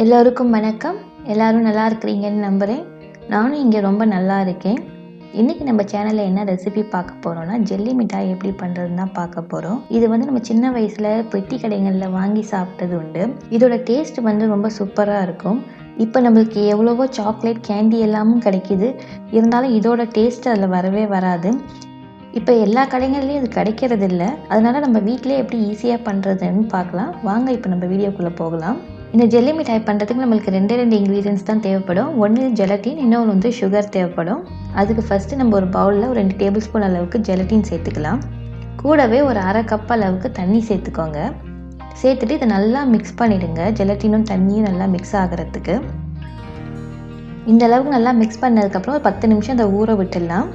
எல்லோருக்கும் வணக்கம். எல்லாரும் நல்லா இருக்கிறீங்கன்னு நம்புகிறேன். நானும் இங்கே ரொம்ப நல்லா இருக்கேன். இன்றைக்கி நம்ம சேனலில் என்ன ரெசிபி பார்க்க போகிறோன்னா, ஜெல்லி மிட்டாய் எப்படி பண்ணுறதுன்னு தான் பார்க்க போகிறோம். இது வந்து நம்ம சின்ன வயசில் பெட்டி கடைகளில் வாங்கி சாப்பிட்டது உண்டு. இதோட டேஸ்ட் வந்து ரொம்ப சூப்பராக இருக்கும். இப்போ நம்மளுக்கு எவ்வளவோ சாக்லேட் கேண்டி எல்லாமும் கிடைக்கிது. இருந்தாலும் இதோட டேஸ்ட் அதில் வரவே வராது. இப்போ எல்லா கடைகள்லேயும் இது கிடைக்கிறது இல்லை. அதனால் நம்ம வீட்டிலே எப்படி ஈஸியாக பண்ணுறதுன்னு பார்க்கலாம். வாங்க இப்போ நம்ம வீடியோக்குள்ளே போகலாம். இந்த ஜெல்லி மிட்டாய் பண்ணுறதுக்கு நம்மளுக்கு ரெண்டு இன்க்ரீடியன்ஸ் தான் தேவைப்படும். ஒன்று ஜெலட்டின், இன்னொன்று வந்து சுகர் தேவைப்படும். அதுக்கு ஃபஸ்ட்டு நம்ம ஒரு பவுலில் ஒரு 2 டேபிள் ஸ்பூன் அளவுக்கு ஜெலட்டின் சேர்த்துக்கலாம். கூடவே ஒரு அரை கப் அளவுக்கு தண்ணி சேர்த்துக்கோங்க. சேர்த்துட்டு இதை நல்லா மிக்ஸ் பண்ணிவிடுங்க. ஜெலட்டினும் தண்ணியும் நல்லா மிக்ஸ் ஆகிறதுக்கு. இந்த அளவுக்கு நல்லா மிக்ஸ் பண்ணதுக்கப்புறம் ஒரு 10 நிமிஷம் அதை ஊற விட்டுடலாம்.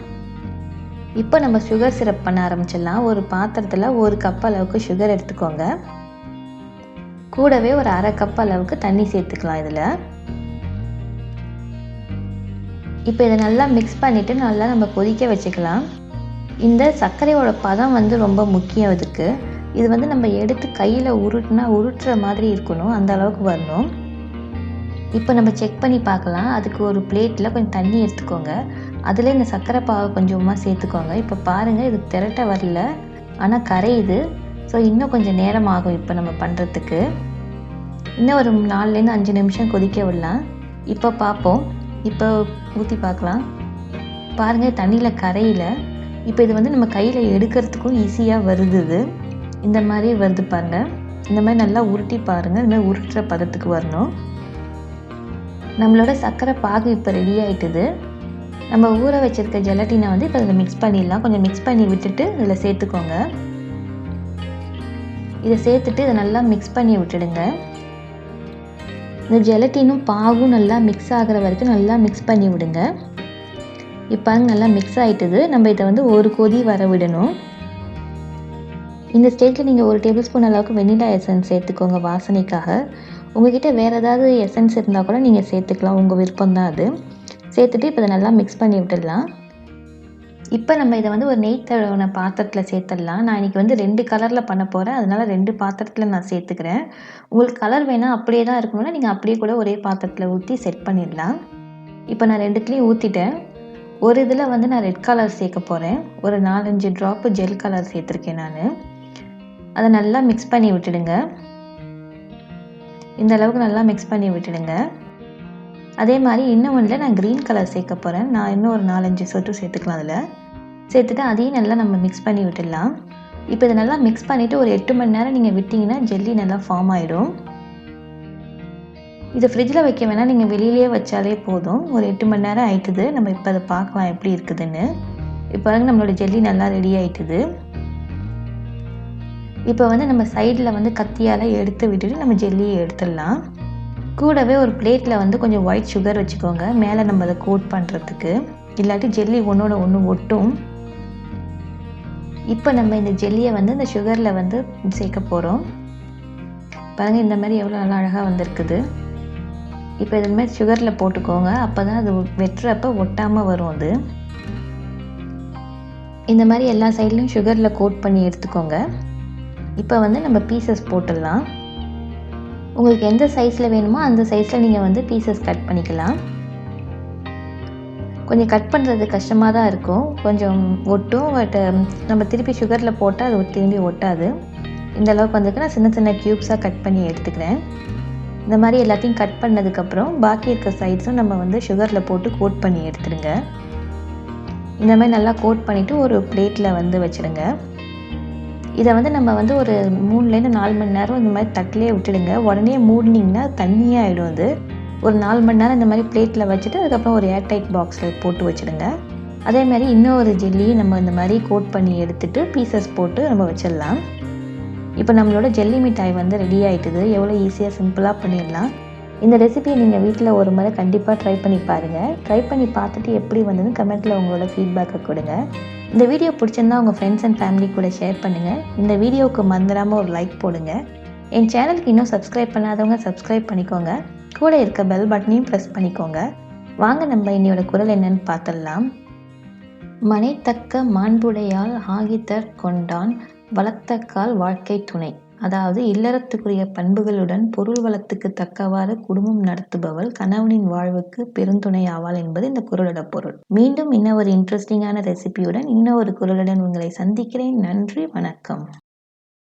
இப்போ நம்ம சுகர் சிரப் பண்ண ஆரம்பிச்சிடலாம். ஒரு பாத்திரத்தில் 1 கப் அளவுக்கு சுகர் எடுத்துக்கோங்க. கூடவே ஒரு அரை கப் அளவுக்கு தண்ணி சேர்த்துக்கலாம். இதில் இப்போ இதை நல்லா மிக்ஸ் பண்ணிவிட்டு நல்லா நம்ம கொதிக்க வச்சுக்கலாம். இந்த சர்க்கரையோட பதம் வந்து ரொம்ப முக்கியம். இது வந்து நம்ம எடுத்து கையில் உருட்டுற மாதிரி இருக்கணும். அந்த அளவுக்கு வரணும். இப்போ நம்ம செக் பண்ணி பார்க்கலாம். அதுக்கு ஒரு பிளேட்டில் கொஞ்சம் தண்ணி எடுத்துக்கோங்க. அதில் இந்த சர்க்கரை பாவை கொஞ்சமாக சேர்த்துக்கோங்க. இப்போ பாருங்கள், இது திரட்ட வரல, ஆனால் கரையுது. ஸோ இன்னும் கொஞ்சம் நேரம் ஆகும். இப்போ நம்ம பண்ணுறதுக்கு இன்னும் ஒரு 4-5 நிமிஷம் கொதிக்க விடலாம். இப்போ பார்ப்போம். இப்போ ஊற்றி பார்க்கலாம். பாருங்கள், தண்ணியில் கரையில். இப்போ இது வந்து நம்ம கையில் எடுக்கிறதுக்கும் ஈஸியாக வருது. இந்த மாதிரி வருது பாருங்கள். இந்த மாதிரி நல்லா உருட்டி பாருங்கள். இந்த மாதிரி உருட்டுற பதத்துக்கு வரணும். நம்மளோட சர்க்கரை பாகு இப்போ ரெடி ஆகிட்டுது. நம்ம ஊற வச்சுருக்க ஜெலட்டினை வந்து இப்போ இதில் மிக்ஸ் பண்ணிடலாம். கொஞ்சம் மிக்ஸ் பண்ணி விட்டுட்டு இதில் சேர்த்துக்கோங்க. இதை சேர்த்துட்டு இதை நல்லா மிக்ஸ் பண்ணி விட்டுடுங்க. இந்த ஜெலட்டினும் பாகும் நல்லா மிக்ஸ் ஆகிற வரைக்கும் நல்லா மிக்ஸ் பண்ணி விடுங்க. இப்போ நல்லா மிக்ஸ் ஆகிட்டுது. நம்ம இதை வந்து ஒரு கொதி வர விடணும். இந்த ஸ்டேஜில் நீங்கள் 1 டேபிள் ஸ்பூன் அளவுக்கு வெண்ணிலா எசன்ஸ் சேர்த்துக்கோங்க வாசனைக்காக. உங்கள்கிட்ட வேறு ஏதாவது எசன்ஸ் இருந்தால் கூட நீங்கள் சேர்த்துக்கலாம். உங்கள் விருப்பம்தான் அது. சேர்த்துட்டு இப்போ இதை நல்லா மிக்ஸ் பண்ணி விட்டுடலாம். இப்போ நம்ம இதை வந்து ஒரு நெய் தடவின பாத்திரத்தில் சேர்த்துடலாம். நான் இன்றைக்கி வந்து 2 கலரில் பண்ண போகிறேன். அதனால் 2 பாத்திரத்தில் நான் சேர்த்துக்கிறேன். உங்களுக்கு கலர் வேணால் அப்படியே தான் இருக்கணும்னா நீங்கள் அப்படியே கூட ஒரே பாத்திரத்தில் ஊற்றி செட் பண்ணிடலாம். இப்போ நான் 2த்துலேயும் ஊற்றிட்டேன். ஒரு இதில் வந்து நான் ரெட் கலர் சேர்க்க போகிறேன். ஒரு 4-5 ட்ராப்பு ஜெல் கலர் சேர்த்துருக்கேன் நான். அதை நல்லா மிக்ஸ் பண்ணி விட்டுடுங்க. இந்த அளவுக்கு நல்லா மிக்ஸ் பண்ணி விட்டுடுங்க. அதே மாதிரி இன்னும் ஒன்றில் நான் க்ரீன் கலர் சேர்க்க போகிறேன். நான் இன்னும் ஒரு 4-5 சொட்டு சேர்த்துக்கலாம். அதில் சேர்த்துட்டு அதையும் நல்லா நம்ம மிக்ஸ் பண்ணி விட்டுடலாம். இப்போ இதை நல்லா மிக்ஸ் பண்ணிவிட்டு ஒரு 8 மணி நேரம் நீங்கள் விட்டிங்கன்னா ஜெல்லி நல்லா ஃபார்ம் ஆகிடும். இதை ஃப்ரிட்ஜில் வைக்க வேணால், நீங்கள் வெளியிலே வச்சாலே போதும். ஒரு 8 மணி நேரம் ஆயிட்டுது. நம்ம இப்போ அதை பார்க்கலாம் எப்படி இருக்குதுன்னு. இப்போ வந்து நம்மளோட ஜெல்லி நல்லா ரெடி ஆகிட்டுது. இப்போ வந்து நம்ம சைடில் வந்து கத்தியால் எடுத்து விட்டுட்டு நம்ம ஜெல்லியை எடுத்துடலாம். கூடவே ஒரு பிளேட்டில் வந்து கொஞ்சம் ஒயிட் சுகர் வச்சுக்கோங்க. மேலே நம்ம அதை கோட் பண்ணுறதுக்கு. இல்லாட்டி ஜெல்லி ஒன்றோட ஒன்று ஒட்டும். இப்போ நம்ம இந்த ஜெல்லியை வந்து இந்த சுகரில் வந்து சேர்க்க போகிறோம். பாருங்கள், இந்த மாதிரி எவ்வளோ நல்லா அழகாக வந்திருக்குது. இப்போ இது மாதிரி சுகரில் போட்டுக்கோங்க. அப்போ தான் அது வெட்டுறப்ப ஒட்டாமல் வரும். அது இந்த மாதிரி எல்லா சைட்லேயும் சுகரில் கோட் பண்ணி எடுத்துக்கோங்க. இப்போ வந்து நம்ம பீசஸ் போட்டுடலாம். உங்களுக்கு எந்த சைஸில் வேணுமோ அந்த சைஸில் நீங்கள் வந்து பீசஸ் கட் பண்ணிக்கலாம். கொஞ்சம் கட் பண்ணுறது கஷ்டமாக தான் இருக்கும். கொஞ்சம் ஒட்டும். பட் நம்ம திருப்பி சுகரில் போட்டால் அது திரும்பி ஒட்டாது. இந்த அளவுக்கு வந்துருக்கு. நான் சின்ன சின்ன க்யூப்ஸாக கட் பண்ணி எடுத்துக்கிறேன். இந்த மாதிரி எல்லாத்தையும் கட் பண்ணதுக்கப்புறம் பாக்கி இருக்க சைட்ஸும் நம்ம வந்து சுகரில் போட்டு கோட் பண்ணி எடுத்துடுங்க. இந்த மாதிரி நல்லா கோட் பண்ணிவிட்டு ஒரு பிளேட்டில் வந்து வச்சுடுங்க. இதை வந்து நம்ம வந்து ஒரு 3-4 மணி நேரம் இந்த மாதிரி தட்டிலே விட்டுடுங்க. உடனே மூடினிங்கன்னா தண்ணியாக ஆகிடும். அது ஒரு 4 மணி நேரம் இந்த மாதிரி பிளேட்டில் வச்சுட்டு அதுக்கப்புறம் ஒரு ஏர்டைட் பாக்ஸில் போட்டு வச்சுடுங்க. அதே மாதிரி இன்னொரு ஜெல்லியை நம்ம இந்த மாதிரி கோட் பண்ணி எடுத்துகிட்டு பீசஸ் போட்டு நம்ம வச்சிடலாம். இப்போ நம்மளோட ஜெல்லி மிட்டாய் வந்து ரெடி ஆகிட்டுது. எவ்வளோ ஈஸியாக சிம்பிளாக பண்ணிடலாம். இந்த ரெசிபியை நீங்கள் வீட்டில் ஒரு முறை கண்டிப்பாக ட்ரை பண்ணி பாருங்கள். ட்ரை பண்ணி பார்த்துட்டு எப்படி வந்ததுன்னு கமெண்ட்டில் உங்களோட ஃபீட்பேக்கை கொடுங்க. இந்த வீடியோ பிடிச்சிருந்தா உங்கள் ஃப்ரெண்ட்ஸ் அண்ட் ஃபேமிலி கூட ஷேர் பண்ணுங்கள். இந்த வீடியோவுக்கு மறந்துடாமல் ஒரு லைக் போடுங்க. என் சேனலுக்கு இன்னும் சப்ஸ்கிரைப் பண்ணாதவங்க சப்ஸ்கிரைப் பண்ணிக்கோங்க. கூட இருக்க பெல் பட்டனையும் ப்ரெஸ் பண்ணிக்கோங்க. வாங்க நம்ம இன்னையோட குரல் என்னன்னு பார்த்துடலாம். மனைத்தக்க மாண்புடையால் ஆகிதற் கொண்டான் வளர்த்தக்கால் வாழ்க்கை துணை அதாவது இல்லறத்துக்குரிய பண்புகளுடன் பொருள் வளத்துக்கு தக்கவாறு குடும்பம் நடத்துபவள் கணவனின் வாழ்வுக்கு பெருந்துணை ஆவாள் என்பது இந்த குறளோட பொருள். மீண்டும் இன்னும் ஒரு இன்ட்ரெஸ்டிங்கான ரெசிபியுடன் இன்னும் ஒரு குறளுடன் உங்களை சந்திக்கிறேன். நன்றி, வணக்கம்.